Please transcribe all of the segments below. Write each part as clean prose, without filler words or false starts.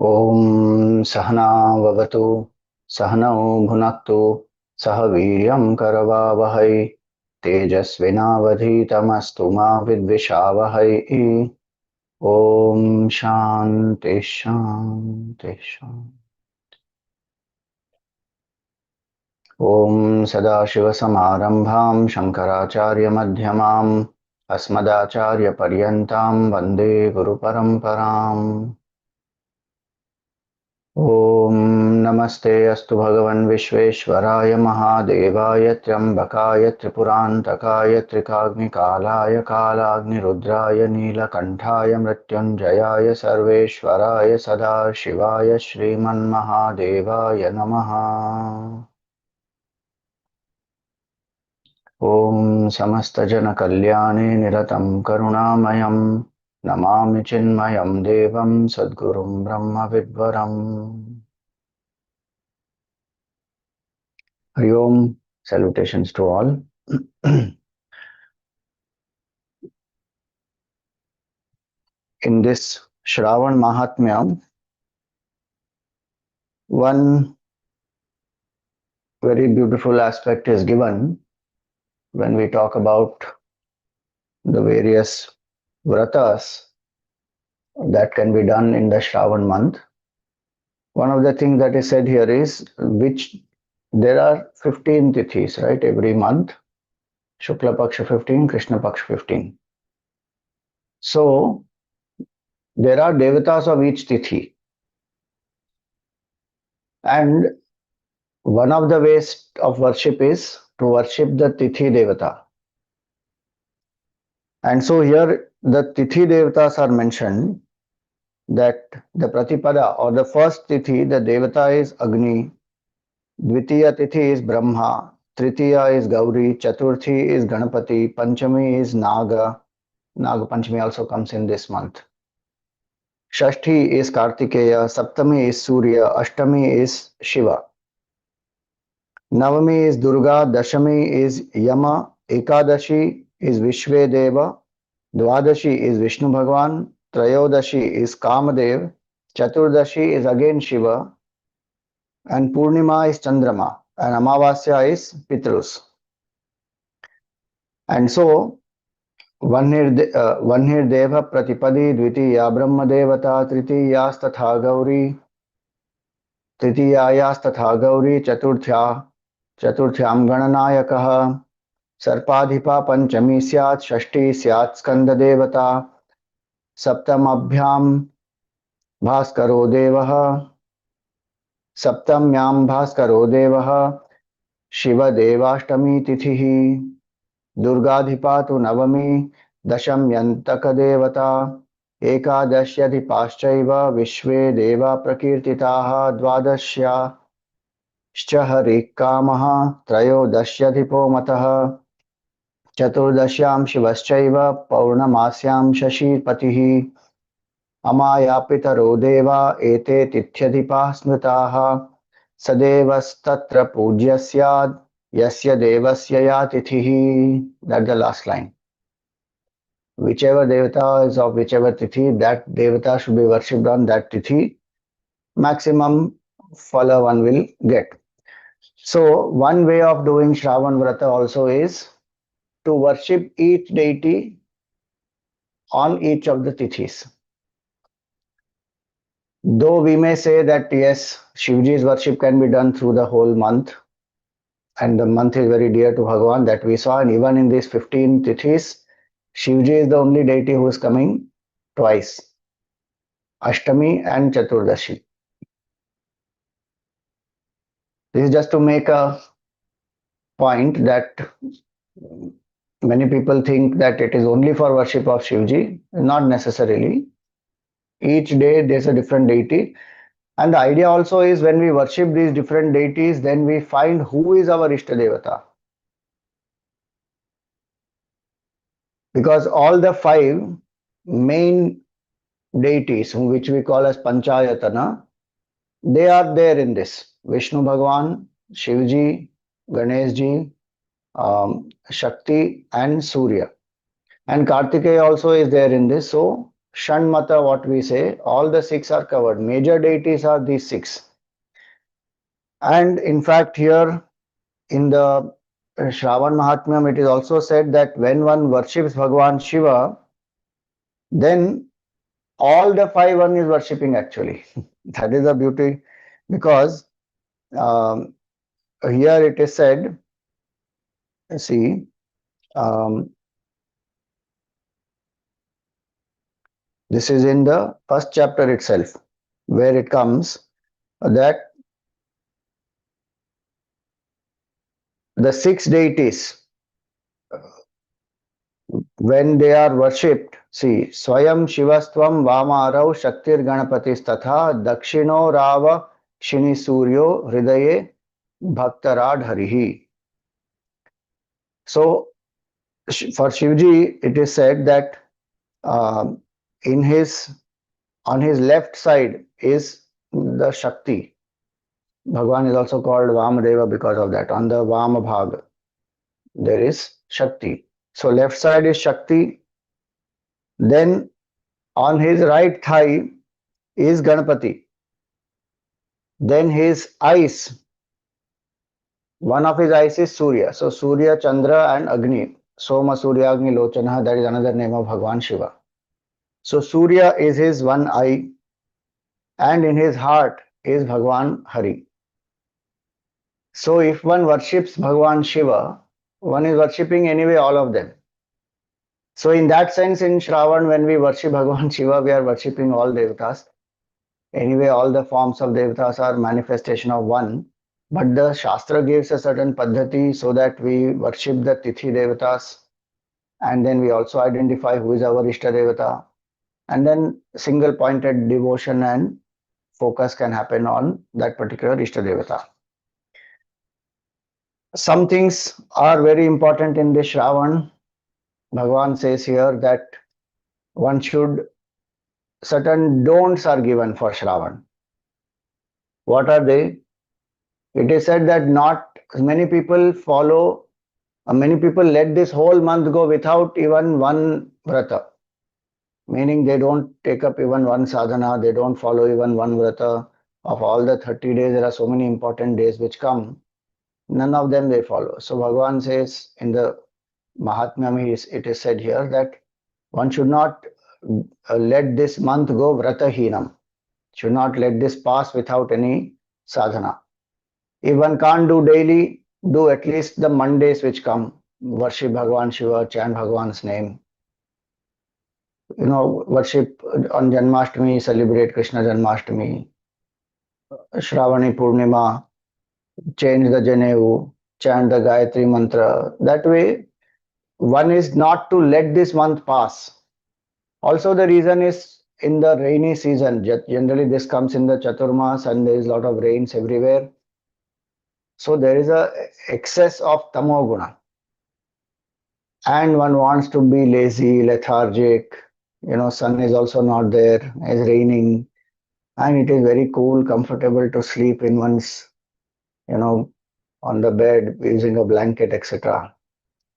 ॐ सहना भवतु सहनौ भुनक्तु सह वीर्यं करवावहै तेजस्विनावधीतमस्तु मा विद्विषावहै। ॐ शान्ति शान्ति शान्ति। ॐ सदाशिवसमारम्भां शङ्कराचार्यमध्यमाम् अस्मदाचार्यपर्यन्तां वन्दे गुरुपरम्पराम्। ॐ नमस्ते अस्तु भगवन् विश्वेश्वराय महादेवाय त्र्यम्बकाय त्रिपुरान्तकाय त्रिकाग्निकालाय कालाग्निरुद्राय नीलकण्ठाय मृत्युञ्जयाय सर्वेश्वराय सदाशिवाय श्रीमन्महादेवाय नमः। ॐ समस्तजनकल्याणे निरतं करुणामयं नमामि चिन्मयं देवं सद्गुरुं ब्रह्मविद्वरम्। Hari Om, salutations to all. In this Shravan Mahatmya, one very beautiful aspect is given when we talk about the various vratas that can be done in the Shravan month. One of the things that is said here is which there are 15 tithis, right, every month. Shukla Paksha 15, Krishna Paksha 15. So there are devatas of each tithi. And one of the ways of worship is to worship the Tithi Devata. And so here the Tithi Devatas are mentioned, that the Pratipada or the first Tithi, the Devata is Agni, Dvitiya Tithi is Brahma, Tritiya is Gauri, Chaturthi is Ganapati, Panchami is Naga. Naga Panchami also comes in this month. Shashti is Kartikeya, Saptami is Surya, Ashtami is Shiva. Navami is Durga, Dashami is Yama, Ekadashi is Vishvedeva, Dwadashi is Vishnu Bhagawan, Trayodashi is Kamadev, Chaturdashi is again Shiva, and Purnima is Chandrama, and Amavasya is Pitrus. And so, Vanhir Deva Pratipadi, Dvitiya Brahma Devata, Tritiyas Gauri, Tritiyayas Gauri, Chaturthyam Gananayakaha, सर्पाधिपा पंचमी स्यात् षष्ठी स्यात् स्कंद देवता सप्तम्यां भास्करो देवः सप्तम्यां भास्करो देवः शिवदेवाष्टमी तिथिः दुर्गाधिपा तु नवमी दशम्यन्तक देवता एकादश्यधिपाश्चैव विश्वे देवा प्रकीर्तिताः द्वादश्याश्च हरिकामः त्रयोदश्यधिपो मतः चतुर्दश्यां शिवश्चैव पौर्णमास्यां शशीपतिः अमायापितरो देवा एते तिथ्यधिपाः स्मृताः सदेवस्तत्र पूज्य स्याद् यस्य देवस्य या तिथिः. That's the last line. Whichever devata is of whichever tithi, that devata should be worshipped on that tithi. Maximum phala one will get. So one way of doing Shravan Vrata also is to worship each deity on each of the tithis. Though we may say that yes, Shivji's worship can be done through the whole month, and the month is very dear to Bhagawan, that we saw, and even in these 15 tithis, Shivji is the only deity who is coming twice, Ashtami and Chaturdashi. This is just to make a point that many people think that it is only for worship of Shivji. Not necessarily. Each day there's a different deity. And the idea also is when we worship these different deities, then we find who is our Ishta Devata. Because all the 5 main deities, which we call as Panchayatana, they are there in this. Vishnu Bhagavan, Shivji, Ganeshji, Shakti and Surya. And Kartikeya also is there in this. So Shanmata, what we say, all the six are covered. Major deities are these six. And in fact, here in the Shravan Mahatmyam, it is also said that when one worships Bhagavan Shiva, then all the five one is worshipping actually. That is the beauty, because um, here it is said, see, um, this is in the first chapter itself, where it comes that the six deities, when they are worshipped, see, Swayam Shivastvam Vamarau Shaktir Ganapatis Tatha Dakshino Rava Shini Suryo Hridaye Bhaktarad Harihi. So, for Shivji, it is said that um, in his on his left side is the Shakti. Bhagavan is also called Vamadeva because of that. On the Vama Bhag, there is Shakti. So left side is Shakti. Then on his right thigh is Ganapati. Then his eyes, one of his eyes is Surya. So Surya, Chandra and Agni. Soma Surya Agni Lochana, that is another name of Bhagavan Shiva. So Surya is his one eye, and in his heart is Bhagavan Hari. So if one worships Bhagavan Shiva, one is worshipping anyway all of them. So in that sense, in Shravan, when we worship Bhagavan Shiva, we are worshipping all devatas. Anyway, all the forms of devatas are manifestation of one. But the Shastra gives a certain paddhati so that we worship the Tithi devatas, and then we also identify who is our Ishta devata, and then single pointed devotion and focus can happen on that particular Ishta devata. Some things are very important in this Shravan. Bhagavan says here that one should, certain don'ts are given for Shravan. What are they? It is said that not many people follow, many people let this whole month go without even one vrata, meaning they don't take up even one sadhana, they don't follow even one vrata. Of all the 30 days, there are so many important days which come, none of them they follow. So Bhagavan says in the Mahatmyam, it is said here that one should not let this month go vratahinam, should not let this pass without any sadhana. If one can't do daily, do at least the Mondays which come. Worship Bhagavan Shiva, chant Bhagavan's name. Worship on Janmashtami, celebrate Krishna Janmashtami. Shravani Purnima, change the Janevu, chant the Gayatri Mantra. That way, one is not to let this month pass. Also, the reason is in the rainy season. Generally, this comes in the Chaturmas and there is a lot of rains everywhere. So there is a excess of tamoguna, and one wants to be lazy, lethargic. Sun is also not there. It's raining, and it is very cool, comfortable to sleep in one's, on the bed using a blanket, etc.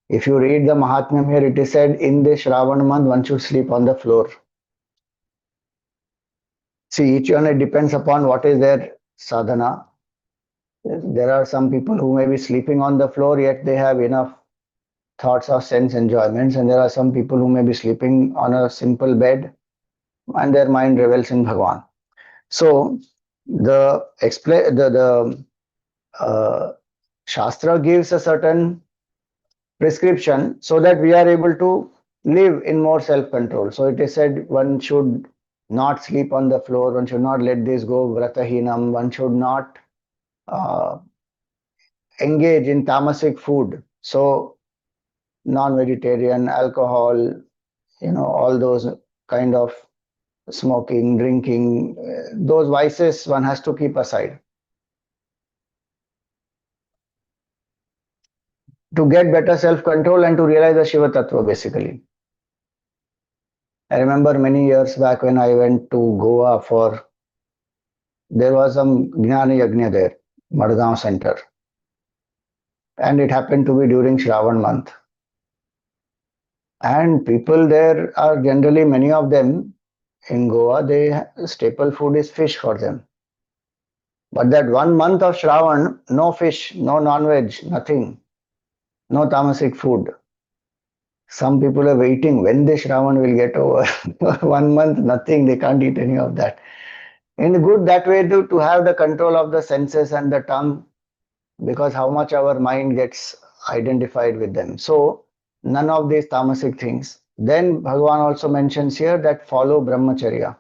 If you read the Mahatmyam here, it is said in the Shravan month one should sleep on the floor. See, each one, it depends upon what is their sadhana. There are some people who may be sleeping on the floor, yet they have enough thoughts of sense enjoyments, and there are some people who may be sleeping on a simple bed and their mind revels in Bhagavan. So the Shastra gives a certain prescription so that we are able to live in more self-control. So it is said one should not sleep on the floor, one should not let this go vratahinam, one should not uh, engage in tamasic food. So non-vegetarian, alcohol, all those kind of smoking, drinking, those vices one has to keep aside. To get better self-control and to realize the Shiva Tattva basically. I remember many years back when I went to Goa there was some Jnana Yajna there, Madgaon Center. And it happened to be during Shravan month. And people there are generally, many of them, In Goa, staple food is fish for them. But that 1 month of Shravan, no fish, no non-veg, nothing, no tamasic food. Some people are waiting when the Shravan will get over. 1 month, nothing, they can't eat any of that. And good that way to have the control of the senses and the tongue, because how much our mind gets identified with them. So none of these tamasic things. Then Bhagavan also mentions here that follow brahmacharya.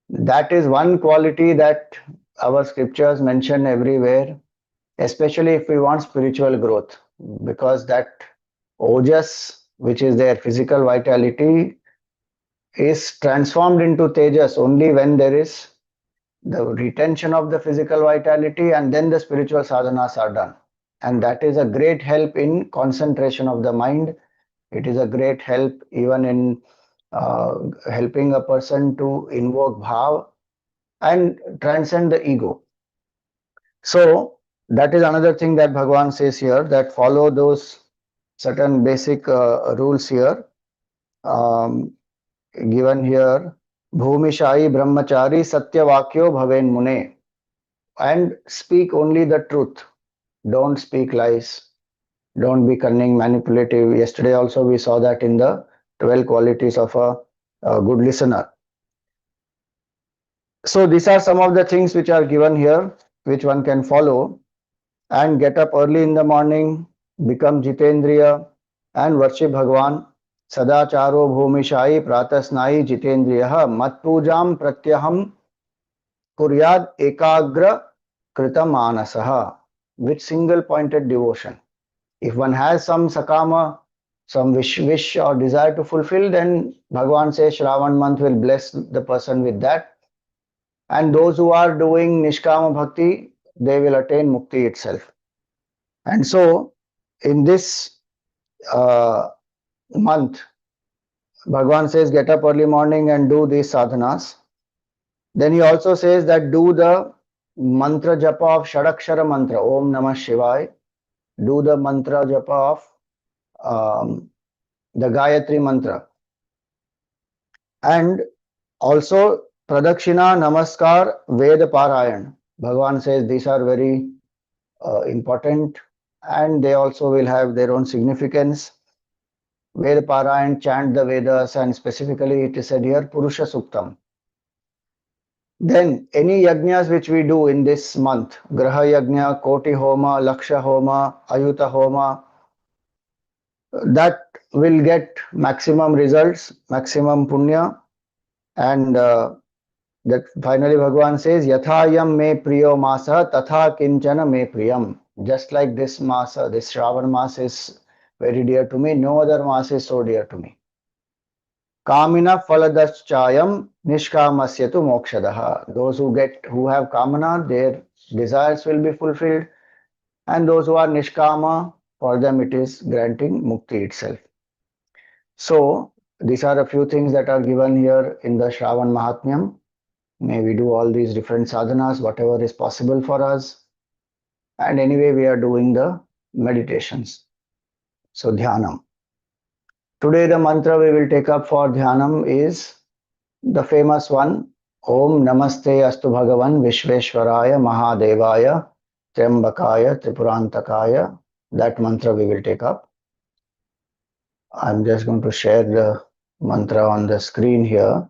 That is one quality that our scriptures mention everywhere, especially if we want spiritual growth, because that ojas, which is their physical vitality, is transformed into tejas only when there is the retention of the physical vitality, and then the spiritual sadhanas are done. And that is a great help in concentration of the mind. It is a great help even in helping a person to invoke bhav and transcend the ego. So that is another thing that Bhagavan says here, that follow those certain basic rules here, um, given here. Bhumishai brahmachari satyavakyo bhaven mune, and speak only the truth. Don't speak lies. Don't be cunning, manipulative. Yesterday also we saw that in the 12 qualities of a good listener. So these are some of the things which are given here, which one can follow, and get up early in the morning, become Jitendriya, and worship Bhagavan. Sadacharo bhumishai pratasnai jitendriya mat pujam pratyaham kuryad ekagra kritam manasaha, with single pointed devotion. If one has some sakama, some wish or desire to fulfill, then Bhagavan says Shravan month will bless the person with that. And those who are doing Nishkama Bhakti, they will attain Mukti itself. And so, in this month, Bhagavan says get up early morning and do these sadhanas. Then he also says that do the mantra japa of Shadakshara mantra, Om Namah Shivaya. Do the mantra japa of the Gayatri mantra. And also Pradakshina, Namaskar, Veda Parayan. Bhagavan says these are very important, and they also will have their own significance. Veda Parayan, chant the Vedas, and specifically it is said here Purusha Suktam. Then any yajnas which we do in this month, Graha Yajna, Koti Homa, Laksha Homa, Ayuta Homa, that will get maximum results, maximum punya, and that finally Bhagavan says, Yathayam me priyo masa tatha kinchana me priyam. Just like this masa, this Shravan masa is very dear to me, no other masa is so dear to me. Kamina phaladaschayam nishkamasyatu mokshadaha. Those who have kamana, their desires will be fulfilled, and those who are nishkama, for them it is granting mukti itself. So these are a few things that are given here in the Shravan Mahatmyam. May we do all these different sadhanas, whatever is possible for us. And anyway, we are doing the meditations. So Dhyanam. Today the mantra we will take up for Dhyanam is the famous one, Om Namaste Astu Bhagawan Vishveshvaraya Mahadevaya Trembakaya Tripurantakaya. That mantra we will take up. I'm just going to share the mantra on the screen here.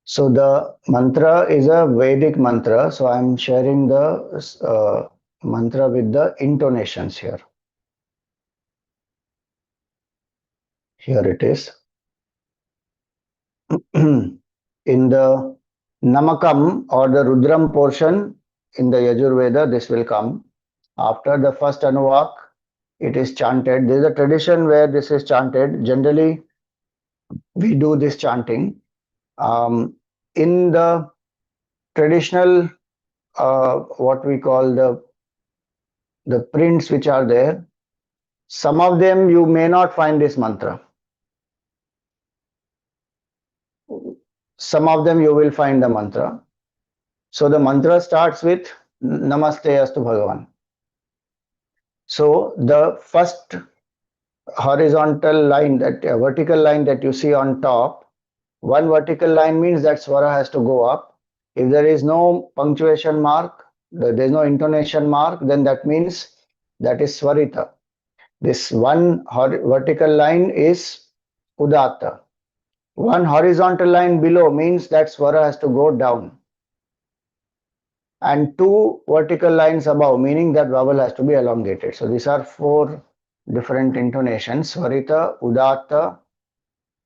So the mantra is a Vedic mantra. So I'm sharing the mantra with the intonations here. Here it is. In the Namakam or the Rudram portion in the Yajurveda, this will come. After the first Anuvak, it is chanted. There is a tradition where this is chanted. Generally, we do this chanting. In the traditional, what we call the prints which are there, Some of them you may not find this mantra. Some of them you will find the mantra. So the mantra starts with Namaste Astu Bhagawan. So the first horizontal line, that vertical line that you see on top, one vertical line means that swara has to go up. If there is no punctuation mark, there is no intonation mark, then that means that is swarita. This one vertical line is udatta. One horizontal line below means that swara has to go down. And two vertical lines above, meaning that vowel has to be elongated. So these are four different intonations. Swarita, udatta,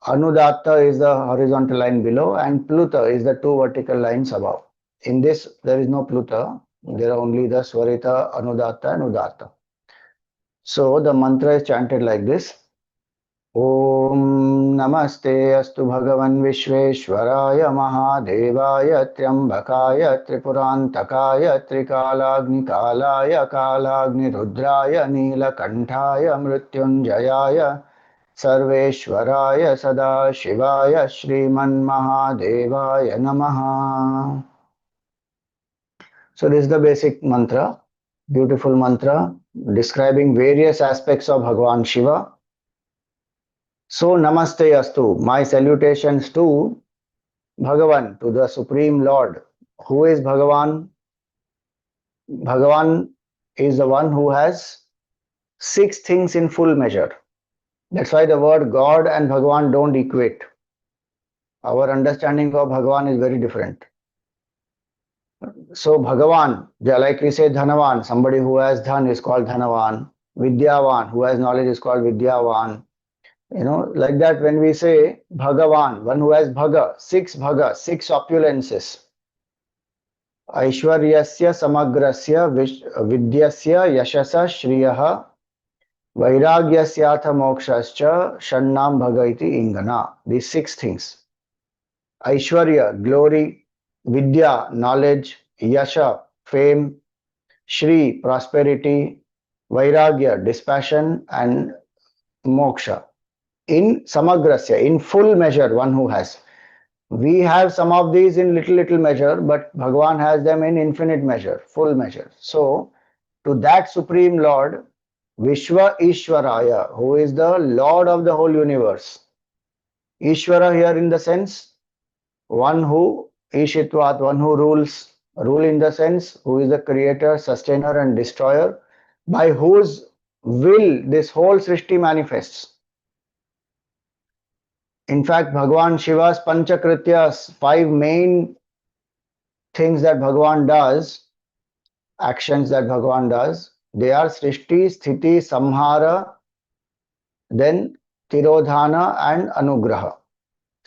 anudatta is the horizontal line below, and pluta is the two vertical lines above. In this, there is no pluta. There are only the swarita, anudatta, and udatta. So the mantra is chanted like this. ॐ नमस्ते अस्तु भगवन् विश्वेश्वराय महादेवाय त्र्यम्बकाय त्रिपुरान्तकाय त्रिकालाग्निकालाय कालाग्निरुद्राय नीलकण्ठाय मृत्युञ्जयाय सर्वेश्वराय सदाशिवाय श्रीमन्महादेवाय नमः. So this is the basic mantra, beautiful mantra describing various aspects of Bhagavan Shiva. So Namaste Astu, my salutations to Bhagavan, to the Supreme Lord. Who is Bhagavan? Bhagavan is the one who has six things in full measure. That's why the word God and Bhagavan don't equate. Our understanding of Bhagavan is very different. So Bhagavan, like we say Dhanavan, somebody who has dhan is called Dhanavan. Vidyavan, who has knowledge is called Vidyavan. Like that when we say Bhagavan, one who has bhaga, six opulences. Aishwaryasya samagrasya vidyasya yashasa shriyaha vairagyasya mokshascha shannam bhaga iti ingana. These six things. Aishwarya, glory; Vidya, knowledge; Yasha, fame; Shri, prosperity; Vairagya, dispassion; and Moksha. In samagrasya, in full measure, one who has. We have some of these in little measure, but Bhagavan has them in infinite measure, full measure. So, to that Supreme Lord, Vishveshvaraya, who is the Lord of the whole universe. Ishvara here in the sense, one who, Ishitvat, one who rules, rule in the sense, who is the creator, sustainer and destroyer, by whose will this whole Srishti manifests. In fact, Bhagavan Shiva's Panchakrityas, five main things that Bhagavan does, actions that Bhagavan does, they are Srishti, Sthiti, Samhara, then Tirodhana and Anugraha.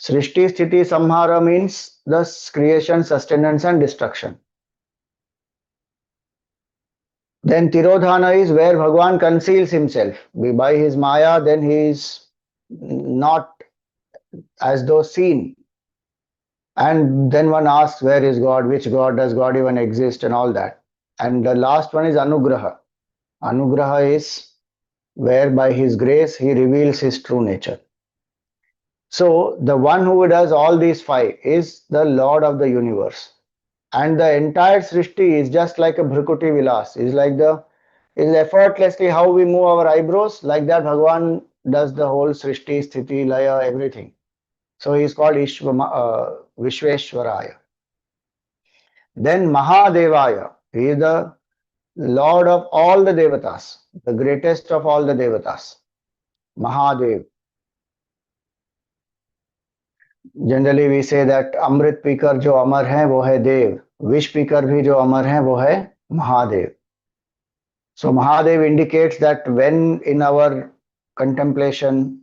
Srishti, Sthiti, Samhara means the creation, sustenance and destruction. Then Tirodhana is where Bhagavan conceals himself. By his Maya, then he is not as though seen. And then one asks, where is God? Which God? Does God even exist? And all that. And the last one is Anugraha. Anugraha is where by his grace he reveals his true nature. So the one who does all these five is the Lord of the universe. And the entire Srishti is just like a Bhrukuti Vilas. Is effortlessly how we move our eyebrows. Like that Bhagavan does the whole Srishti, Sthiti, Laya, everything. So he is called Vishveshvaraya. Then Mahadevaya, he is the Lord of all the Devatas, the greatest of all the Devatas. Mahadev. Generally we say that Amrit पीकर जो अमर है वो है देव, विष पीकर भी जो अमर है वो है Mahadev. So Mahadev indicates that when in our contemplation,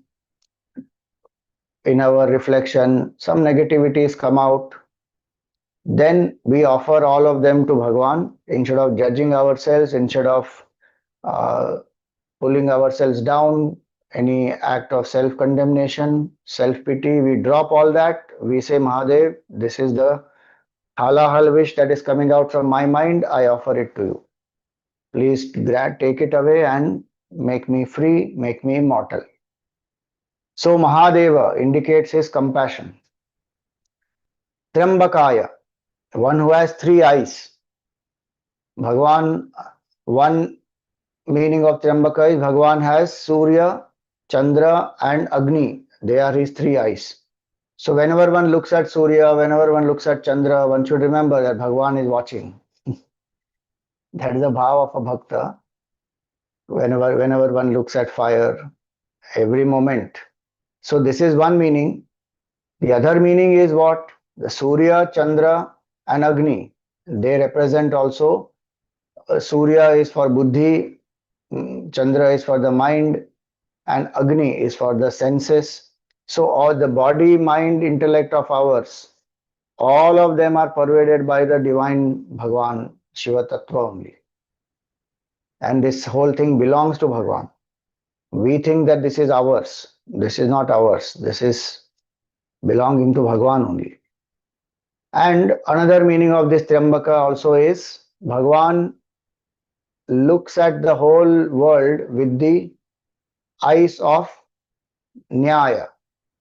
in our reflection, some negativities come out, then we offer all of them to Bhagavan instead of judging ourselves, instead of pulling ourselves down, any act of self-condemnation, self-pity, we drop all that. We say, Mahadev, this is the halahal wish that is coming out from my mind. I offer it to you. Please take it away and make me free, make me immortal. So Mahadeva indicates his compassion. Triambakaya, one who has three eyes. Bhagavan, one meaning of Triambaka is Bhagavan has Surya, Chandra and Agni. They are his three eyes. So whenever one looks at Surya, whenever one looks at Chandra, one should remember that Bhagavan is watching. That is the bhava of a bhakta. Whenever one looks at fire, every moment. So this is one meaning. The other meaning is what? The Surya, Chandra and Agni. They represent also, Surya is for buddhi, Chandra is for the mind, and Agni is for the senses. So all the body, mind, intellect of ours, all of them are pervaded by the divine Bhagavan, Shiva Tattva only. And this whole thing belongs to Bhagavan. We think that this is ours. This is not ours. This is belonging to Bhagavan only. And another meaning of this Triambaka also is Bhagavan looks at the whole world with the eyes of Nyaya.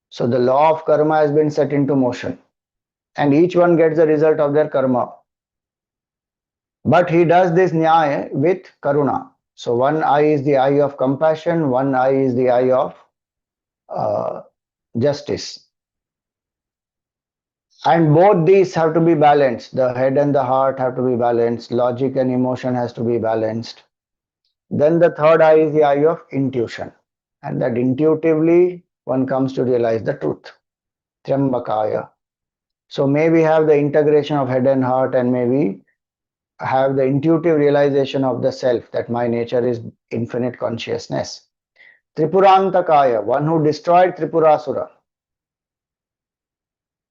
So the law of karma has been set into motion and each one gets the result of their karma. But he does this Nyaya with Karuna. So one eye is the eye of compassion, one eye is the eye of uh, justice. And both these have to be balanced. The head and the heart have to be balanced. Logic and emotion has to be balanced. Then the third eye is the eye of intuition. And that intuitively one comes to realize the truth. Triambakaya. So may we have the integration of head and heart and may we have the intuitive realization of the self that my nature is infinite consciousness. Tripurantakaya, one who destroyed Tripurasura.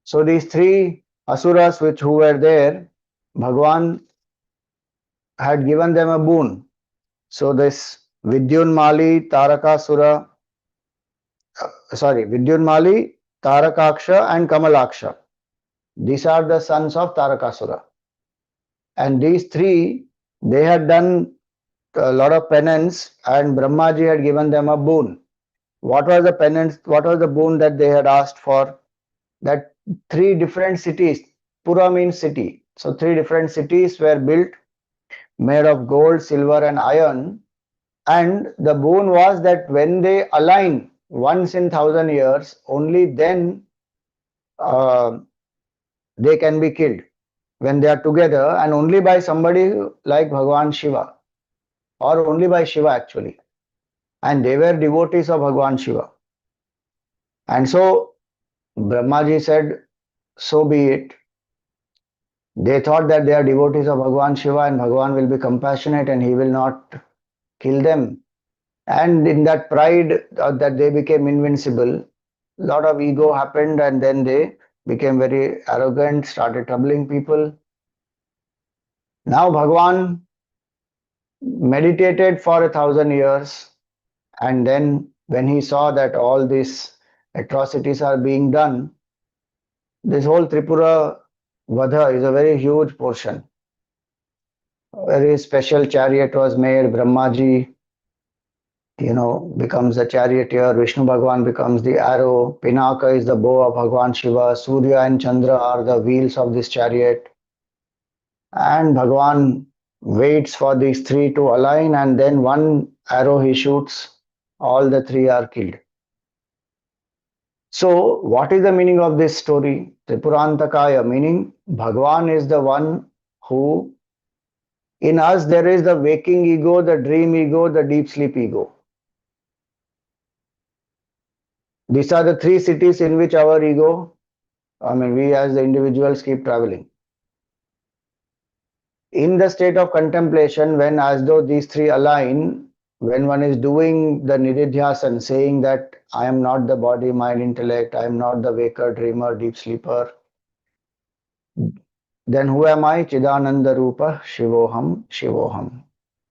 So these three asuras which who were there, Bhagavan had given them a boon. So this Vidyunmali, Tarakasura, Vidyunmali, Tarakaksha and Kamalaksha. These are the sons of Tarakasura. And these three, they had done a lot of penance and Brahmaji had given them a boon. What was the penance, what was the boon that they had asked for? That three different cities, Pura means city. So three different cities were built made of gold, silver and iron. And the boon was that when they align once in 1,000 years, only then uh, they can be killed. When they are together and only by somebody like Bhagavan Shiva or only by Shiva actually. And they were devotees of Bhagavan Shiva. And so Brahmaji said, so be it. They thought that they are devotees of Bhagavan Shiva and Bhagavan will be compassionate and he will not kill them. And in that pride that they became invincible, a lot of ego happened and then they became very arrogant, started troubling people. Now Bhagavan meditated for 1,000 years and then when he saw that all these atrocities are being done, this whole Tripura Vadha is a very huge portion. A very special chariot was made. Brahmaji, becomes the charioteer. Vishnu Bhagavan becomes the arrow. Pinaka is the bow of Bhagavan Shiva. Surya and Chandra are the wheels of this chariot. And Bhagavan waits for these three to align and then one arrow he shoots. All the three are killed. So, what is the meaning of this story? Tripurantakaya, meaning Bhagavan is the one who, in us, there is the waking ego, the dream ego, the deep sleep ego. These are the three cities in which our ego, we as the individuals keep traveling. In the state of contemplation, when as though these three align, when one is doing the nididhyasan, saying that I am not the body, mind, intellect, I am not the waker, dreamer, deep sleeper, then who am I? Chidananda Rupa, Shivoham, Shivoham.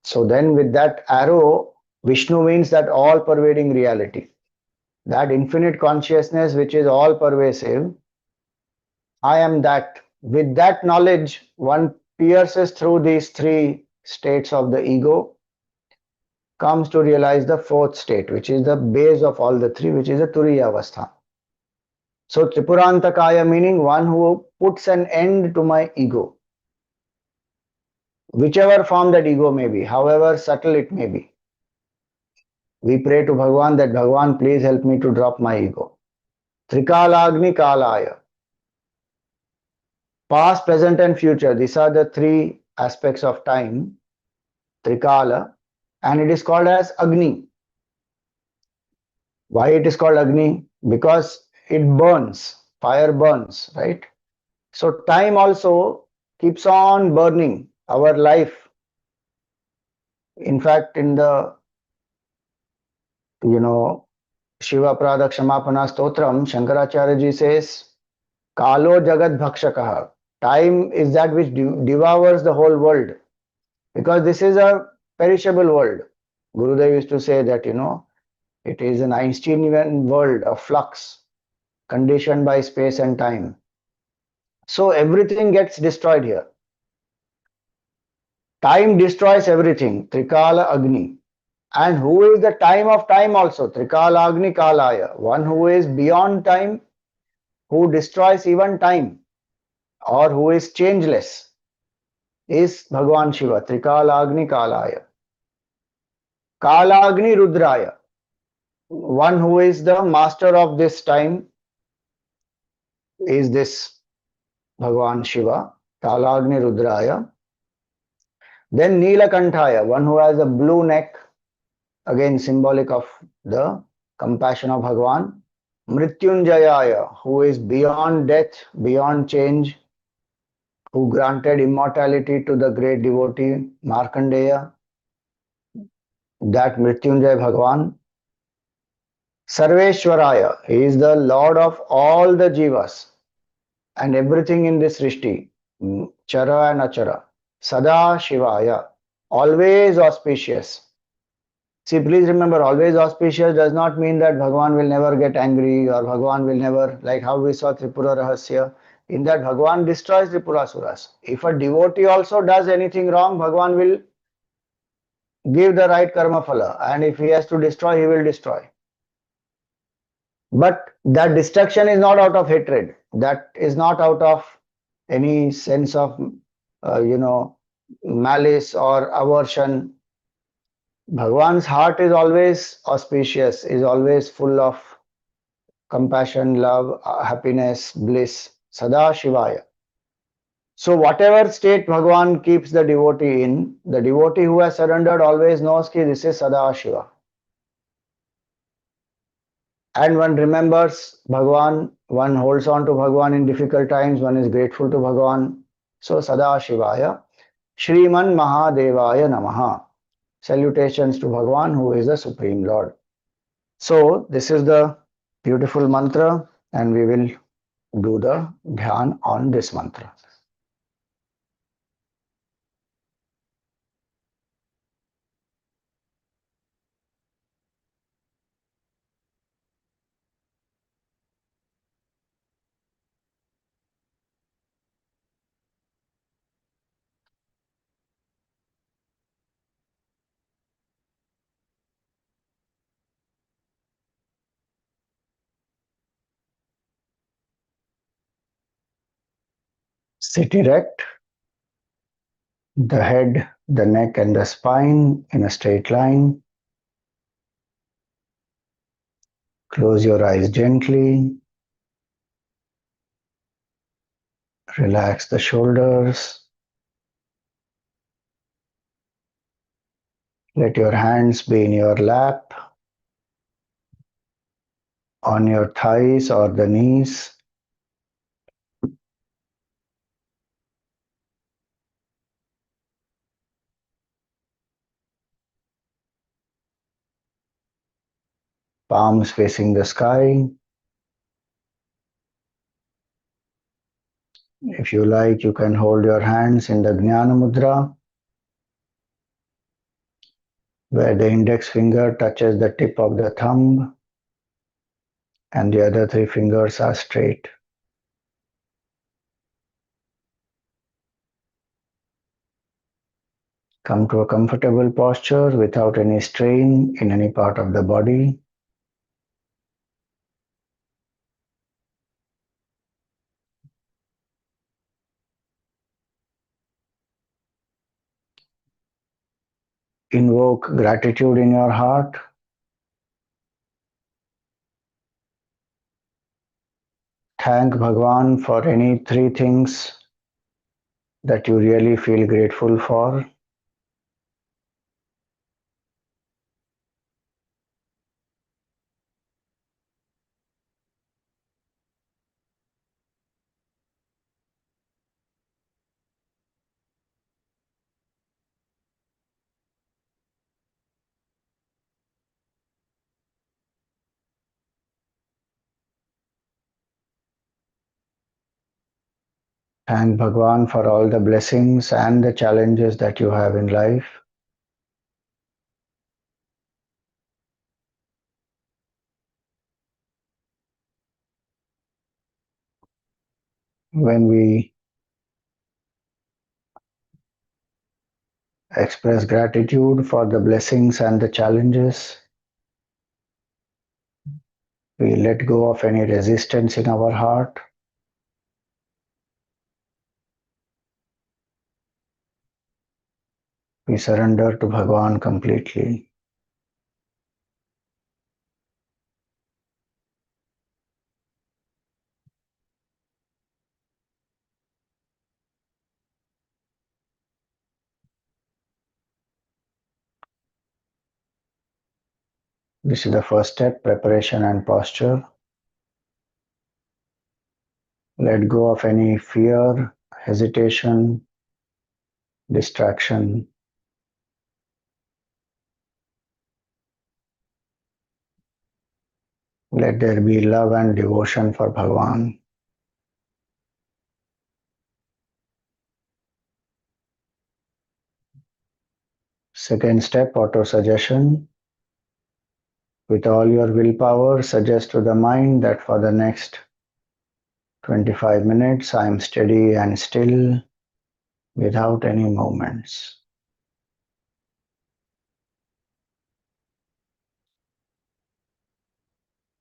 So then with that arrow, Vishnu means that all pervading reality. That infinite consciousness which is all pervasive, I am that. With that knowledge, one pierces through these three states of the ego comes to realize the fourth state, which is the base of all the three, which is the Turiya Avastha. So Tripurantakaya meaning one who puts an end to my ego. Whichever form that ego may be, however subtle it may be. We pray to Bhagawan that Bhagawan please help me to drop my ego. Trikalagni Kalaya. Past, present and future. These are the three aspects of time. Trikala. And it is called as Agni. Why it is called Agni? Because it burns. Fire burns, right? So time also keeps on burning our life. In fact, in the, Shiva Prada Kshamapana Stotram, Shankaracharya ji says, Kalo Jagat Bhakshakaha. Time is that which devours the whole world. Because this is a perishable world. Gurudev used to say that, it is an Einsteinian world of flux, conditioned by space and time. So everything gets destroyed here. Time destroys everything. Trikala Agni. And who is the time of time also? Trikala Agni Kalaya. One who is beyond time, who destroys even time, or who is changeless, is Bhagavan Shiva. Trikala Agni Kalaya. Kala Agni Rudraya. One who is the master of this time is this Bhagavan Shiva. Kala Agni Rudraya. Then Neelakantaya, one who has a blue neck, again symbolic of the compassion of Bhagavan. Mrityunjayaya, who is beyond death, beyond change, who granted immortality to the great devotee Markandeya, that Mrityunjay Bhagavan. Sarveshvaraya, he is the Lord of all the jivas and everything in this Srishti, Chara and Achara. Sada Shivaya, always auspicious. See, please remember, always auspicious does not mean that Bhagavan will never get angry or Bhagavan will never, like how we saw Tripura Rahasya, in that Bhagavan destroys Tripurasuras. If a devotee also does anything wrong, Bhagavan will give the right karma phala, and if he has to destroy, he will destroy. But that destruction is not out of hatred, that is not out of any sense of, malice or aversion. Bhagavan's heart is always auspicious, is always full of compassion, love, happiness, bliss. Sada Shivaya. So whatever state Bhagavan keeps the devotee in, the devotee who has surrendered always knows that this is Sada Shiva. And one remembers Bhagavan, one holds on to Bhagavan in difficult times, one is grateful to Bhagavan. So Sada Shivaya. Shriman Mahadevaya Namaha. Salutations to Bhagavan, who is the Supreme Lord. So this is the beautiful mantra, and we will do the dhyan on this mantra. Sit erect, the head, the neck, and the spine in a straight line. Close your eyes gently. Relax the shoulders. Let your hands be in your lap, on your thighs or the knees. Palms facing the sky. If you like, you can hold your hands in the Dhyanam Mudra, where the index finger touches the tip of the thumb and the other three fingers are straight. Come to a comfortable posture without any strain in any part of the body. Invoke gratitude in your heart. Thank Bhagawan for any three things that you really feel grateful for. Thank Bhagavan for all the blessings and the challenges that you have in life. When we express gratitude for the blessings and the challenges, we let go of any resistance in our heart. We surrender to Bhagavan completely. This is the first step, preparation and posture. Let go of any fear, hesitation, distraction. Let there be love and devotion for Bhagavan. Second step, auto-suggestion. With all your willpower, suggest to the mind that for the next 25 minutes I am steady and still without any movements.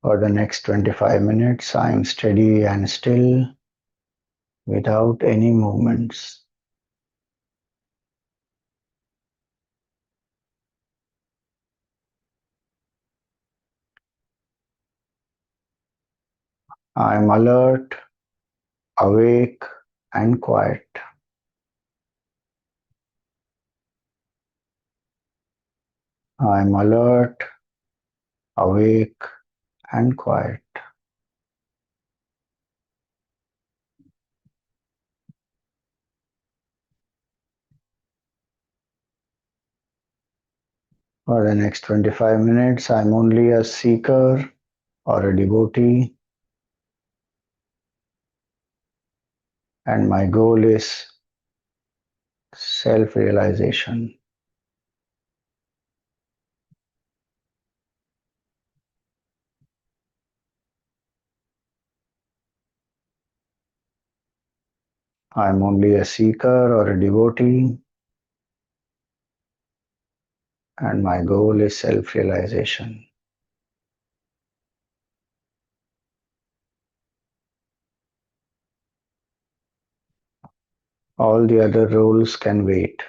For the next 25 minutes I am steady and still without any movements. I am alert, awake, and quiet. I am alert, awake, and quiet. For the next 25 minutes, I am only a seeker or a devotee, and my goal is self-realization. I am only a seeker or a devotee, and my goal is self-realization. All the other roles can wait.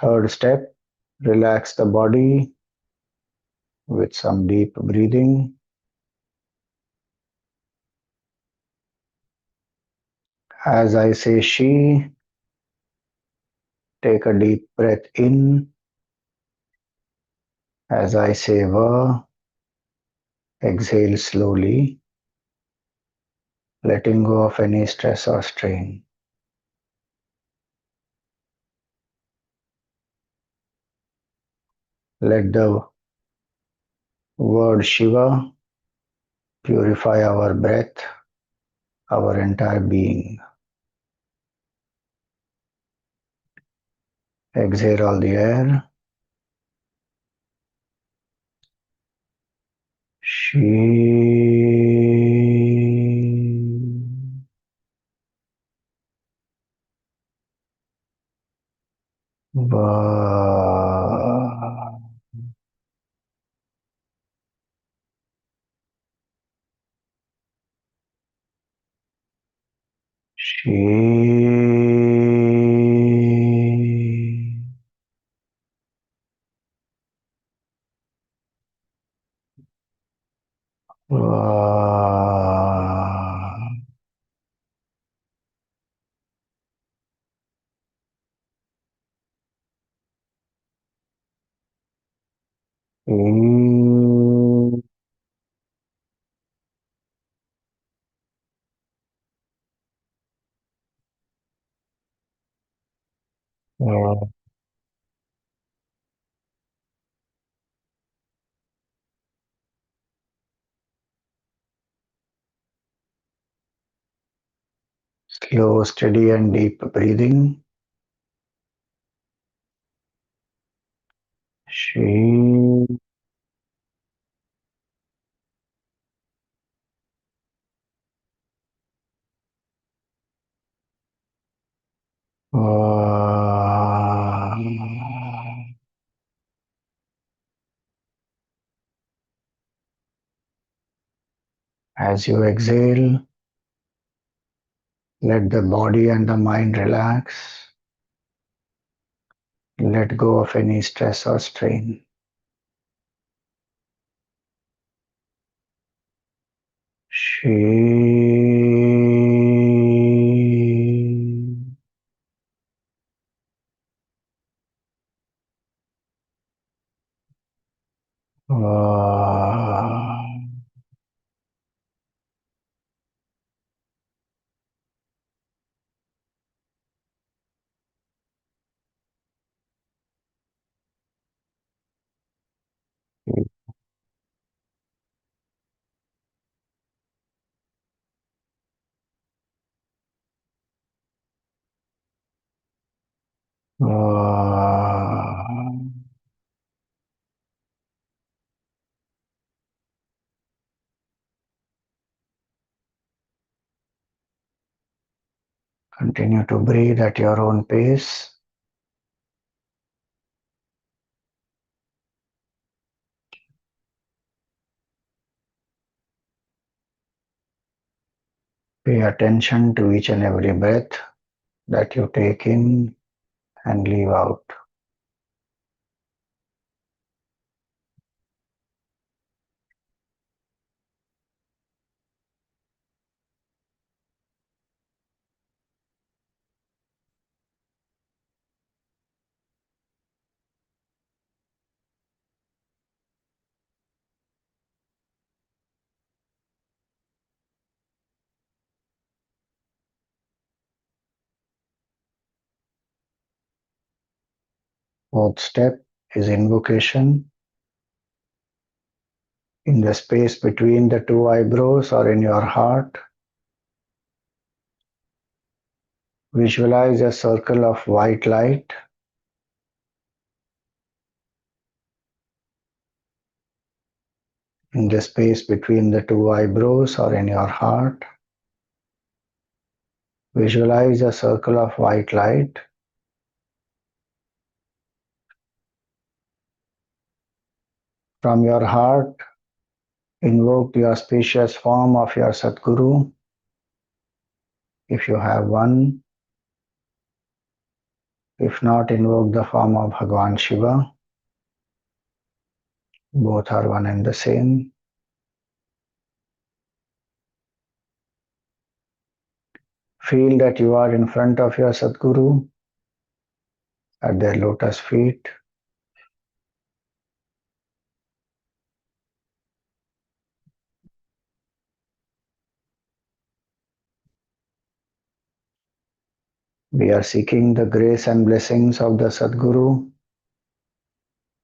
Third step, relax the body with some deep breathing. As I say She, take a deep breath in. As I say Va, exhale slowly, letting go of any stress or strain. Let the word Shiva purify our breath, our entire being. Exhale all the air. Slow, steady and deep breathing. She as you exhale, let the body and the mind relax. Let go of any stress or strain. She continue to breathe at your own pace. Pay attention to each and every breath that you take in and leave out. Fourth step is invocation. In the space between the two eyebrows or in your heart, visualize a circle of white light. In the space between the two eyebrows or in your heart, visualize a circle of white light. From your heart, invoke the auspicious form of your Sadguru, if you have one. If not, invoke the form of Bhagawan Shiva. Both are one and the same. Feel that you are in front of your Sadguru at their lotus feet. We are seeking the grace and blessings of the Sadguru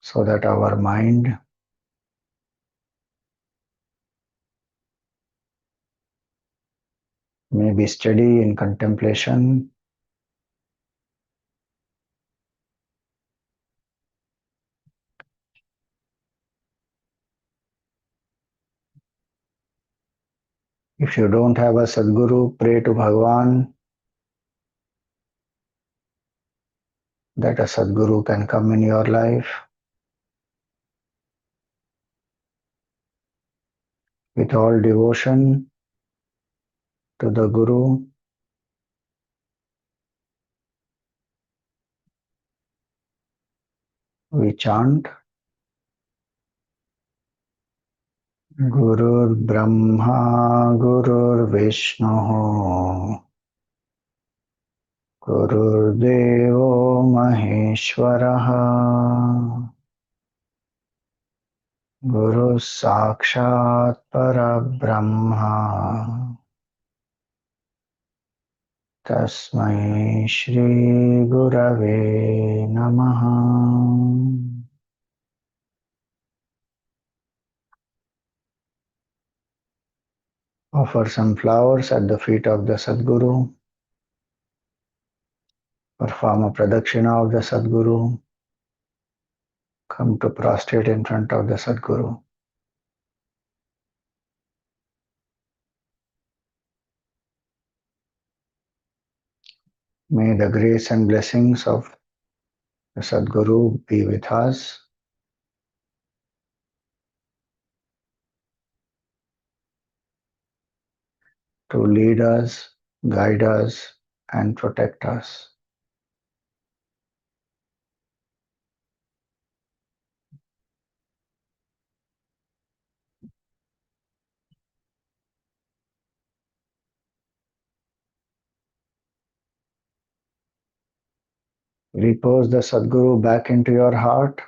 so that our mind may be steady in contemplation. If you don't have a Sadguru, pray to Bhagawan that a Sadguru can come in your life. With all devotion to the Guru, we chant Gurur Brahma Gurur Vishnu Gurur Devo Maheshwaraha Guru Sakshat Parabrahma Tasmai Shri Gurave Namaha. Offer some flowers at the feet of the Sadguru. Perform a pradakshina of the Sadguru. Come to prostrate in front of the Sadguru. May the grace and blessings of the Sadguru be with us. To lead us, guide us, and protect us. Repose the Sadguru back into your heart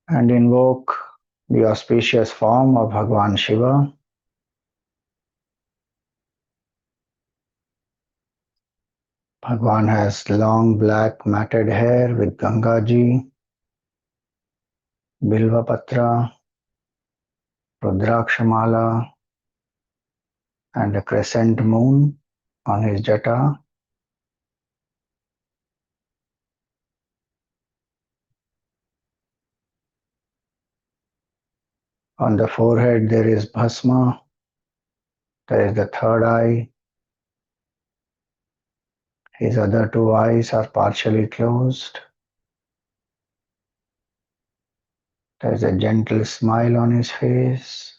and invoke the auspicious form of Bhagawan Shiva. Bhagawan has long black matted hair with Gangaji, Bilva Patra, Rudrakshamala, and a crescent moon on his jata. On the forehead there is bhasma, there is the third eye. His other two eyes are partially closed. There is a gentle smile on his face.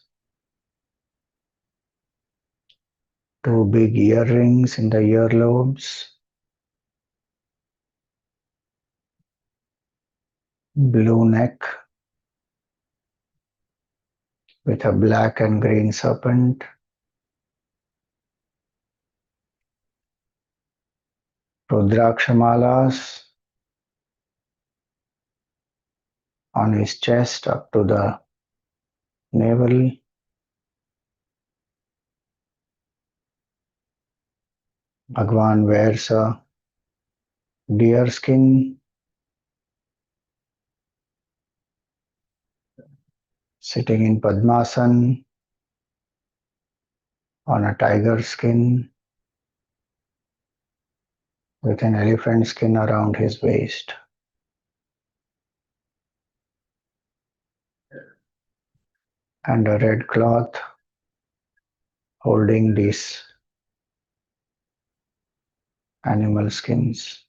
Two big earrings in the earlobes. Blue neck with a black and green serpent. Rudraksha on his chest up to the navel. Bhagavan wears a deer skin, sitting in Padmasan on a tiger skin with an elephant skin around his waist. And a red cloth holding these animal skins.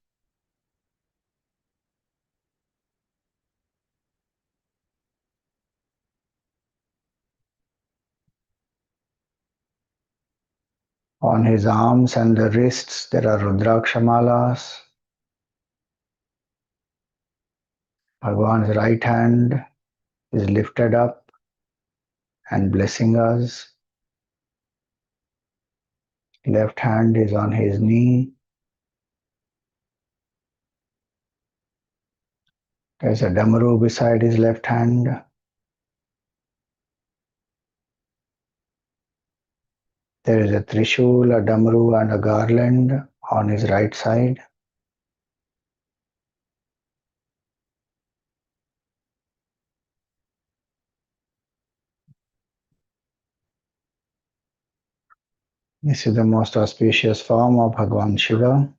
On his arms and the wrists there are Rudraksha. Bhagavan's right hand is lifted up and blessing us. Left hand is on his knee. There is a damaru beside his left hand. There is a trishul, a damaru, and a garland on his right side. This is the most auspicious form of Bhagavan Shiva.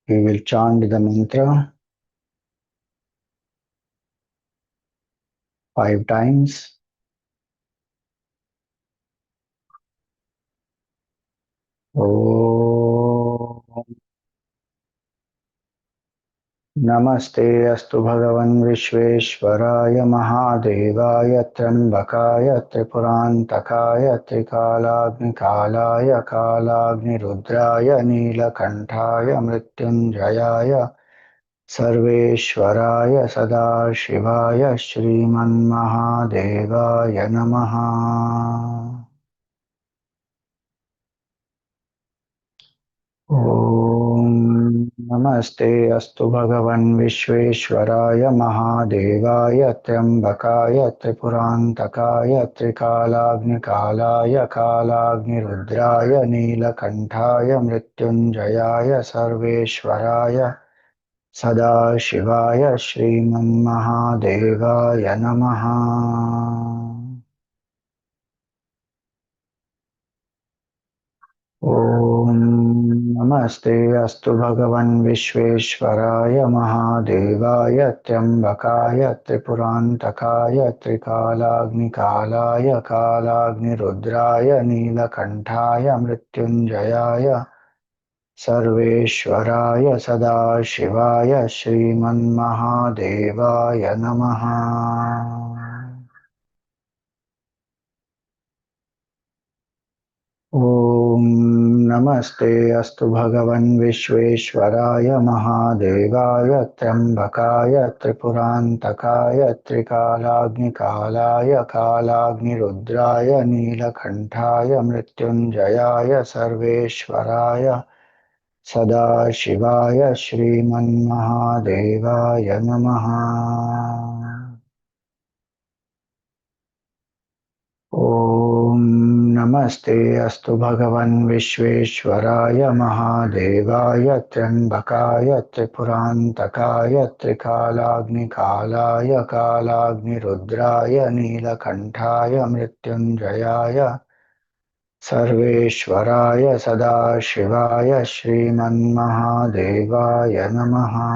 We will chant the mantra 5 times. Om Namaste Astu Bhagawan Vishveshvaraya Mahadevaya Trambakaya Tripurantakaya Trikalagni Kalaya Kalagni Rudraya Neelakantaya Mrityunjayaya Sarveshvaraya Sadashivaya Shriman Mahadevaya Namaha. Om Namaste Astu Bhagavan Vishveshvaraya Mahadevaya Trambakaya Tripurantakaya Trikalagni Kalaya Kalagni Rudraya Neelakantaya Mrityunjayaya Sarveshvaraya Sadashivaya Shriman Mahadevaya Namaha. Om Namaste Astu Bhagavan Vishveshvaraya Mahadevaya Trambakaya Tripurantakaya Trikalagni Kalaya Kalagni Rudraya Neelakantaya Mrityunjayaya Sarveshvaraya Sadashivaya Shriman Mahadevaya Namaha. Om Namaste Astu Bhagavan Vishveshvaraya Mahadevaya Trambakaya Tripurantakaya Trikalagni Kalaya Kalagni Rudraya Neelakantaya Mrityunjayaya Sarveshvaraya Sadashivaya Shriman Mahadevaya Namaha. Om Namaste Astu Bhagavan Vishveshvaraya Mahadevaya Trambakaya Tripurantakaya Trikalagni Kalaya Kalagni Rudraya Neelakantaya Mrityunjayaya Sarveshvaraya Sadashivaya Shriman Mahadevaya Namaha.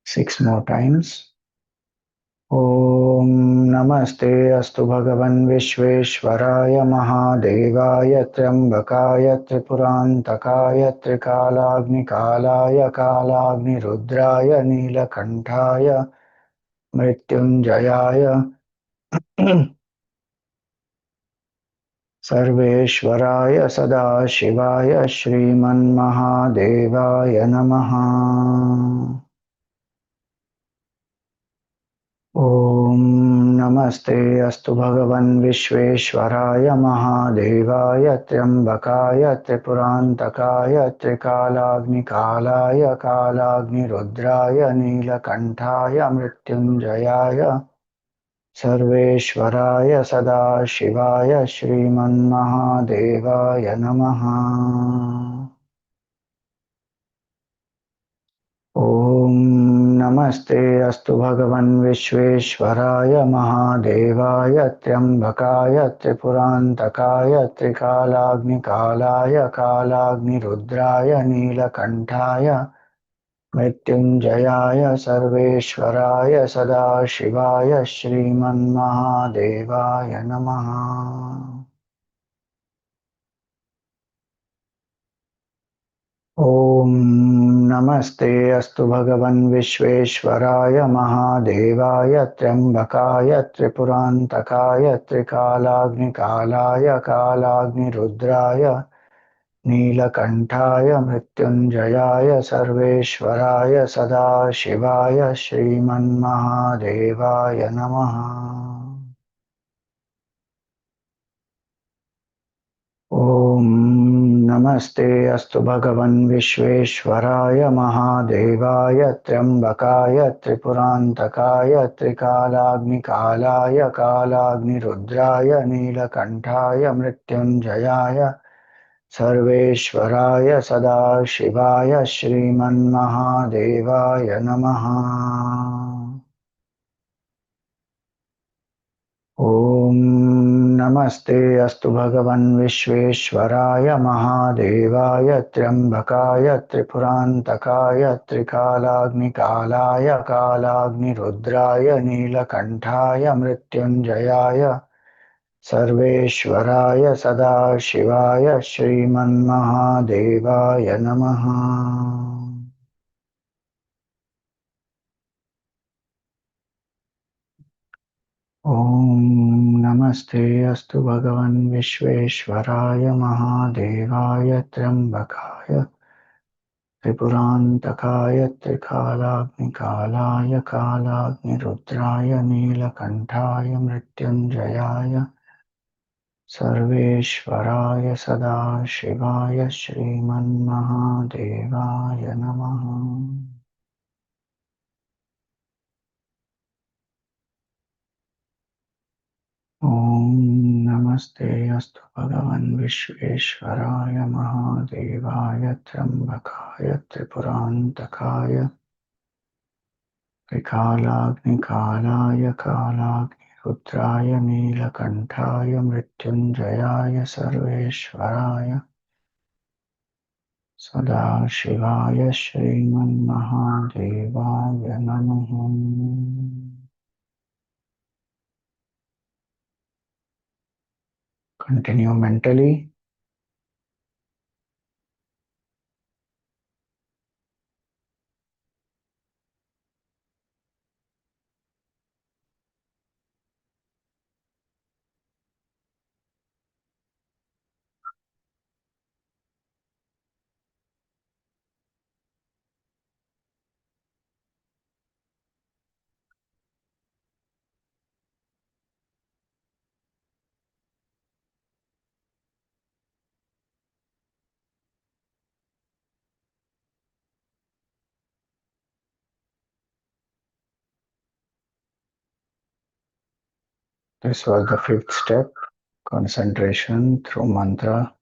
6 more times. Om Namaste Astu Bhagavan Vishveshvaraya Mahadevaya Trambakaya Tripurantakaya Trikalagni Kalaya Kalagni Rudraya Neelakantaya Mrityunjayaya Sarveshvaraya Sadashivaya Shriman Mahadevaya Namaha. Om Namaste Astu Bhagavan Vishveshvaraya Mahadevaya Trambakaya Tripurantakaya Trikalagni Kalaya Kalagni Rudraya Neelakantaya Mrityunjayaya Sarveshvaraya Sadashivaya Shriman Mahadevaya Namaha. Om Namaste Astu Bhagavan Vishveshvaraya Mahadevaya Trambakaya Tripurantakaya Trikalagni Kalaya Kalagni Rudraya Neelakantaya Mrityunjayaya Sarveshvaraya Sadashivaya Shriman Mahadevaya Namaha. Om Namaste Astu Bhagavan Vishveshvaraya Mahadevaya Trambakaya Tripurantakaya Trikalagni Kalaya Kalagni Rudraya Neelakantaya Mrityunjayaya Sarveshvaraya Sadashivaya Shriman Mahadevaya Namaha. Om Namaste Astu Bhagavan Vishveshvaraya Mahadevaya Trambakaya Tripurantakaya Trikalagni Kalaya Kalagni Rudraya Neelakantaya Mrityunjayaya Sarveshvaraya Sadashivaya Shriman Mahadevaya Namaha. Om Namaste नमस्ते अस्तु भगवन् विश्वेश्वराय महादेवाय त्र्यम्बकाय त्रिपुरान्तकाय त्रिकालाग्निकालाय कालाग्निरुद्राय नीलकण्ठाय मृत्युञ्जयाय सर्वेश्वराय सदाशिवाय श्रीमन्महादेवाय नमः। ॐ नमस्ते अस्तु भगवन् विश्वेश्वराय महादेवाय त्र्यम्बकाय त्रिपुरान्तकाय त्रिकालाग्निकालाय कालाग्निरुद्राय नीलकण्ठाय मृत्युञ्जयाय सर्वेश्वराय सदाशिवाय श्रीमन्महादेवाय नमः। ॐ नमस्ते अस्तु भगवन् विश्वेश्वराय महादेवाय त्र्यम्बकाय त्रिपुरान्तकाय त्रिकालाग्निकालाय कालाग्निरुद्राय नीलकण्ठाय मृत्युञ्जयाय सर्वेश्वराय सदाशिवाय श्रीमन्महादेवाय नमः। Continue mentally. This was the fifth step, concentration through mantra.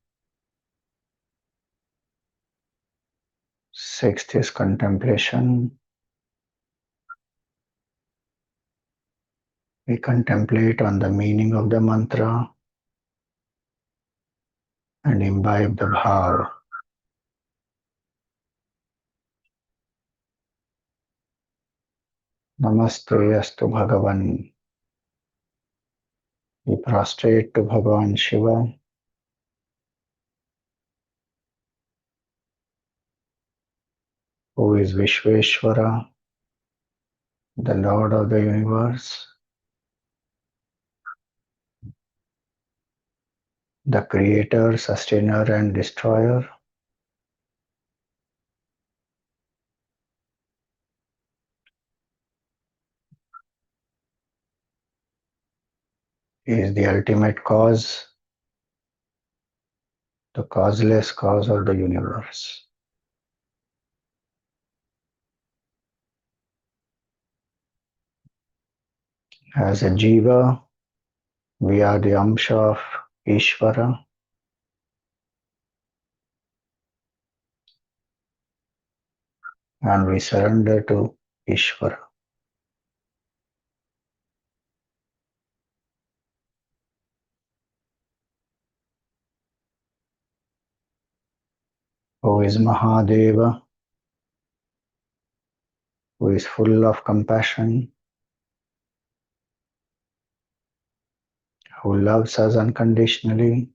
Sixth is contemplation. We contemplate on the meaning of the mantra and imbibe the bhav. Namaste Astu Bhagawan. We prostrate to Bhagavan Shiva, who is Vishveshvaraya, the Lord of the universe, the creator, sustainer, and destroyer. He is the ultimate cause, the causeless cause of the universe. As a Jiva, we are the Amsha of Ishvara, and we surrender to Ishvara. Who is Mahadeva, who is full of compassion, who loves us unconditionally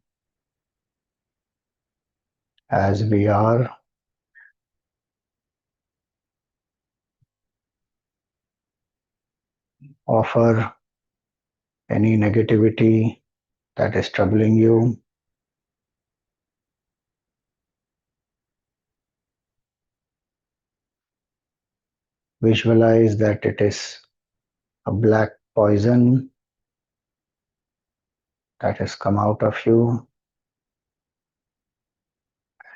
as we are, offer any negativity that is troubling you. Visualize that it is a black poison that has come out of you.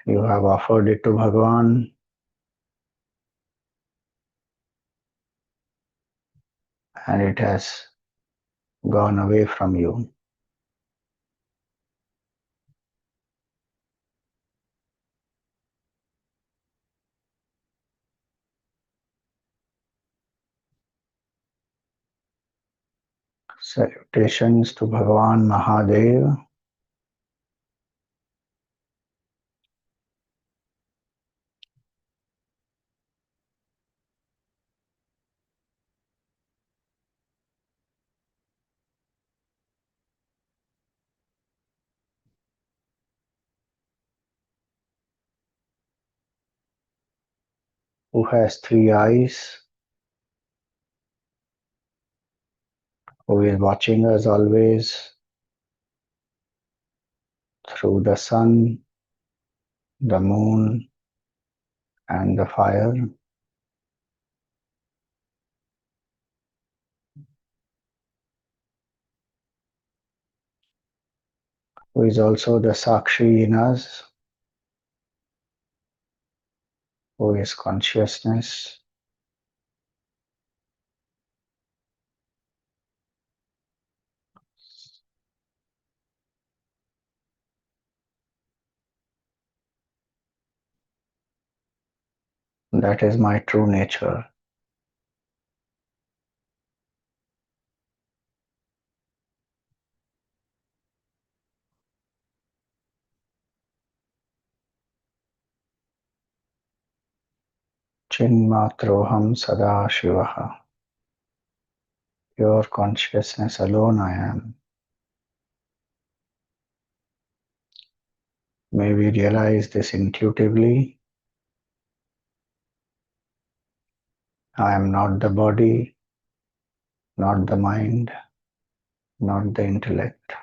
You have offered it to Bhagavan, and it has gone away from you. Salutations to Bhagawan Mahadev. Who has three eyes, who is watching us always through the sun, the moon, and the fire, who is also the Sakshi in us, who is consciousness, that is my true nature. Chinmatroham sada Shivaha. Pure consciousness alone I am. May we realize this intuitively. I am not the body, not the mind, not the intellect.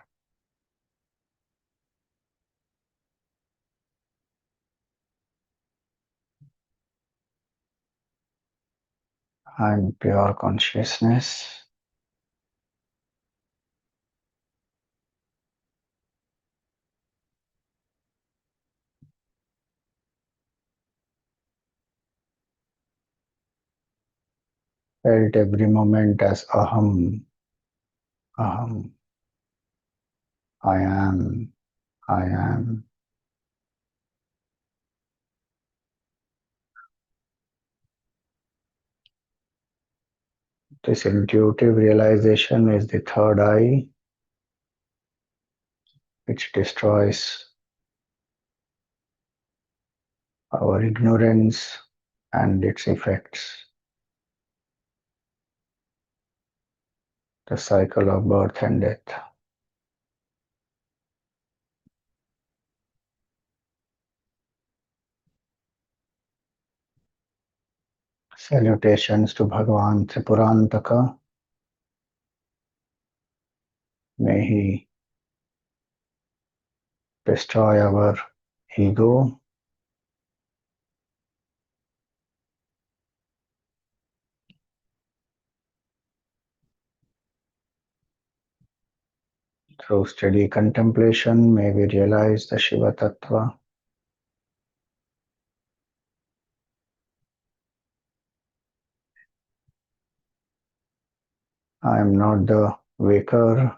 I am pure consciousness. Felt every moment as aham, aham. I am, I am. This intuitive realization is the third eye, which destroys our ignorance and its effects, the cycle of birth and death. Salutations to Bhagavan Tripurantaka. May he destroy our ego, through steady contemplation. May we realize the Shiva Tattva. I am not the waker,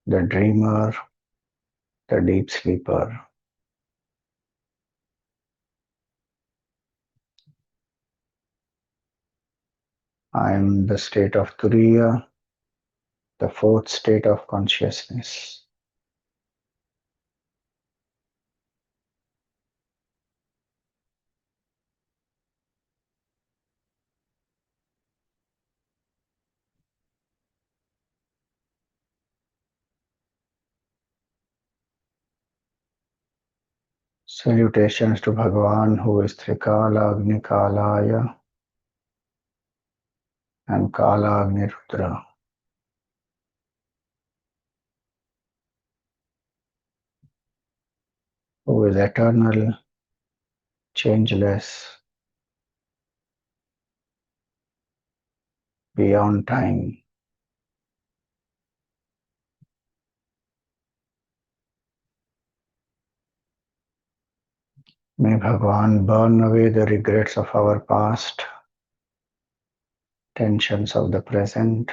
the dreamer, the deep sleeper. I am the state of Turiya, the fourth state of consciousness. Salutations to Bhagavan who is Trikala Agni Kalaya and Kala Agni Rudra, who is eternal, changeless, beyond time. May Bhagavan burn away the regrets of our past, tensions of the present,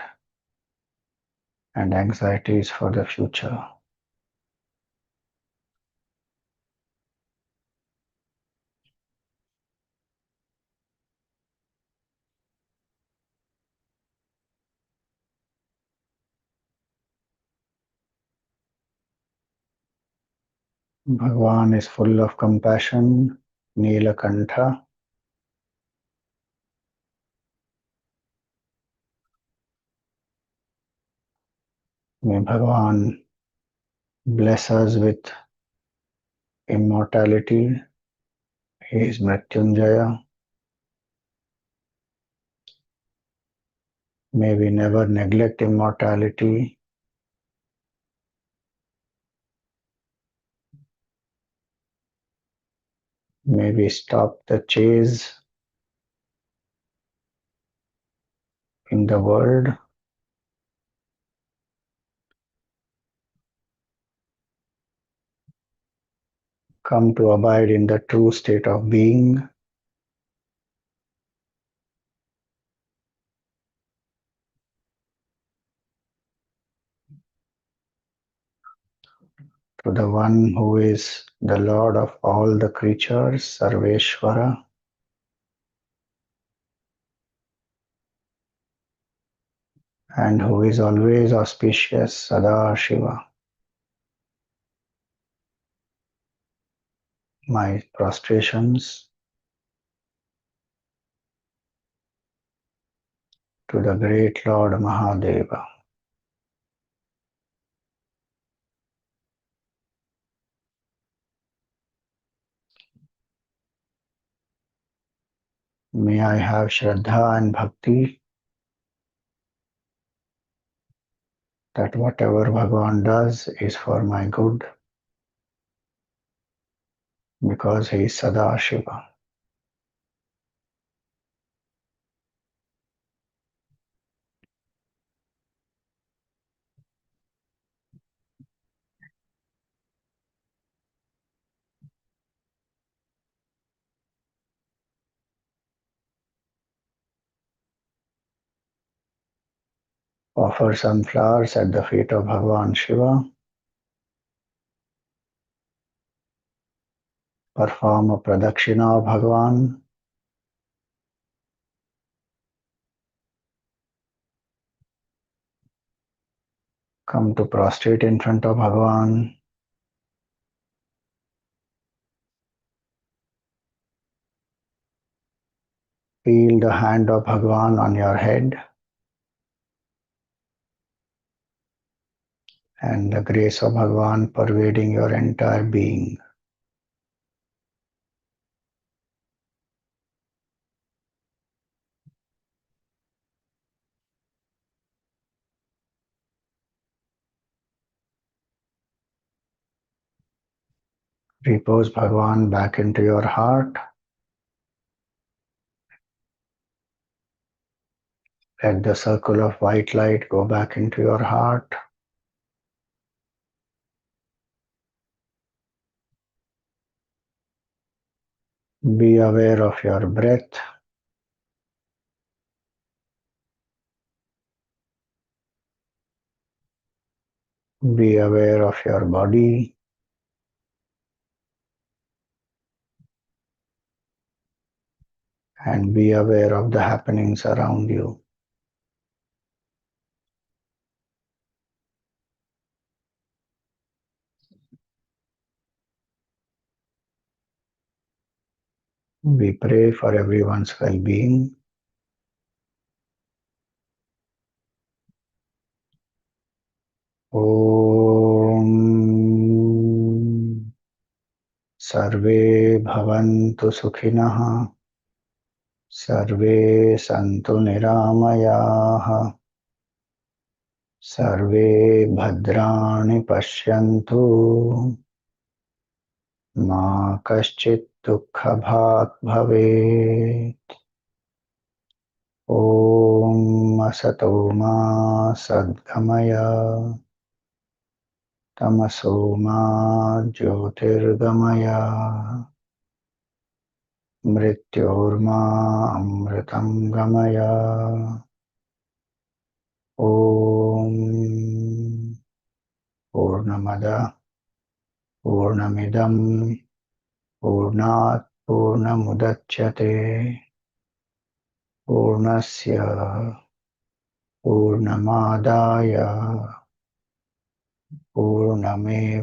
and anxieties for the future. Bhagavan is full of compassion. Nilakantha. May Bhagavan bless us with immortality. He is Mrityunjaya. May we never neglect immortality. May we stop the chase in the world. Come to abide in the true state of being. To the one who is the Lord of all the creatures, Sarveshvara, and who is always auspicious, Sada Shiva. My prostrations to the great Lord Mahadeva. May I have Shraddha and Bhakti that whatever Bhagavan does is for my good because he is Sada Shiva. Offer some flowers at the feet of Bhagavan Shiva. Perform a pradakshina of Bhagavan. Come to prostrate in front of Bhagavan. Feel the hand of Bhagavan on your head and the grace of Bhagavan pervading your entire being. Repose Bhagavan back into your heart. Let the circle of white light go back into your heart. Be aware of your breath. Be aware of your body. And be aware of the happenings around you. We pray for everyone's well-being. Om Sarve Bhavantu Sukhinah. Sarve Santu Niramayaha. Sarve Bhadrani Pashyantu. Ma Kaschit Dukkha Bhat Bhavet. Om Asato Ma Sadgamaya. Tamaso Ma Jyotirgamaya. Mrityorma Amritam Gamaya. Om Purnamada Purnamidam Purnat Purnamudachyate Purnasya Purnamadaya पूर्णमेवावशिष्यते।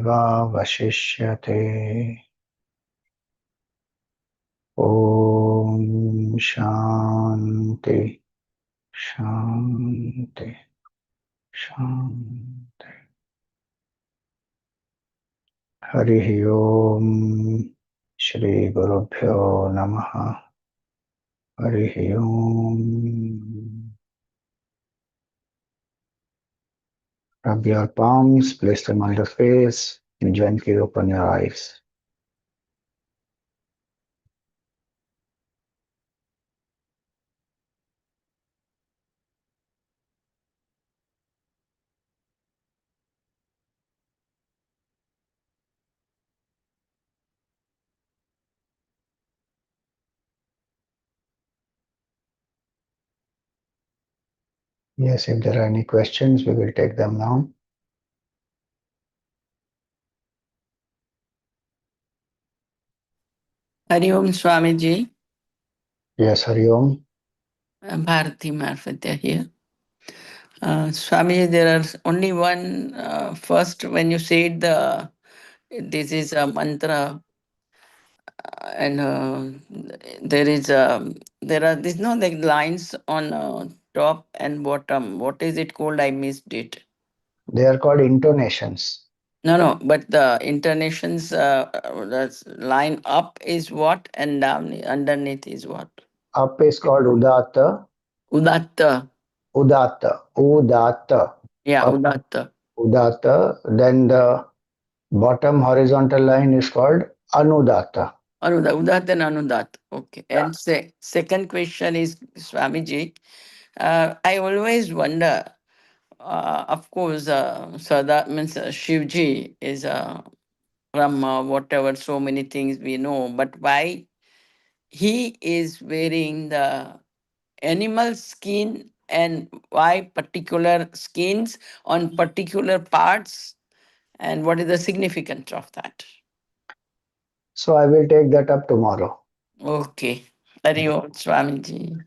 ॐ शान्ति शान्ति शान्ति। हरिः ओम। श्री गुरुभ्यो नमः। हरिः ओम। Rub your palms, place them on your face, and gently open your eyes. Yes, if there are any questions, we will take them now. Hari Om Swamiji. Yes, Hari Om. Bharati Marfatya here. Swamiji, there are only one, first when you said this is a mantra, and there's no like lines on top and bottom. What is it called? I missed it. They are called intonations. No, but the intonations, that's line up is what, and down underneath is what? Up is called Udatta. Udatta. Udatta. Udatta. Yeah, Up, Udatta. Udatta. Then the bottom horizontal line is called Anudatta. Anudat, Udat and Anudat. Okay. And second question is, Swamiji, I always wonder, of course, Sada means Shivji is from whatever, so many things we know, but why he is wearing the animal skin and why particular skins on particular parts, and what is the significance of that? So I will take that up tomorrow. Okay. Hari Om, Swamiji.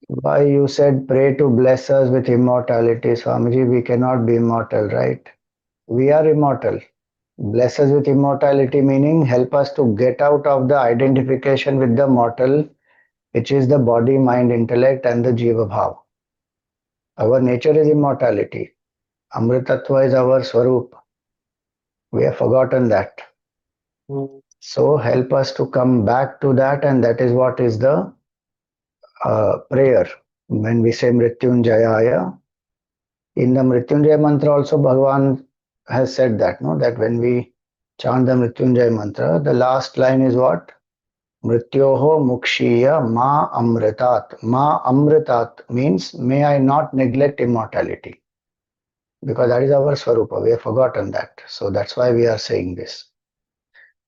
Why you said pray to bless us with immortality, Swamiji? We cannot be immortal, right? We are immortal. Bless us with immortality meaning help us to get out of the identification with the mortal, which is the body, mind, intellect, and the Jiva Bhav. Our nature is immortality. Amritattva is our Swarup. We have forgotten that. So help us to come back to that, and that is what is the prayer. When we say Mrityunjayaya, in the Mrityunjaya mantra also Bhagawan has said that, no? That when we chant the Mrityunjaya mantra, the last line is what? Mrityoho mukshiya ma amritat. Ma amritat means may I not neglect immortality. Because that is our Swarupa. We have forgotten that. So that's why we are saying this.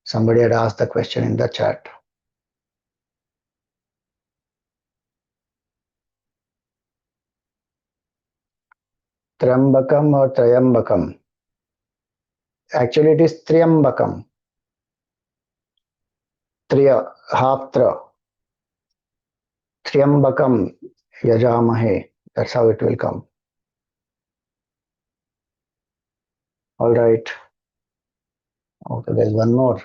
Somebody had asked the question in the chat. Trambakam or Trayambakam? Actually, it is Triambakam. Triya, half tra. Triambakam yajamahe. That's how it will come. All right. Okay, there's one more.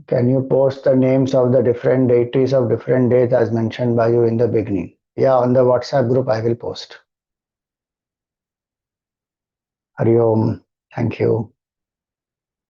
Can you post the names of the different deities of different days as mentioned by you in the beginning? Yeah, on the WhatsApp group I will post. Hari Om. Thank you.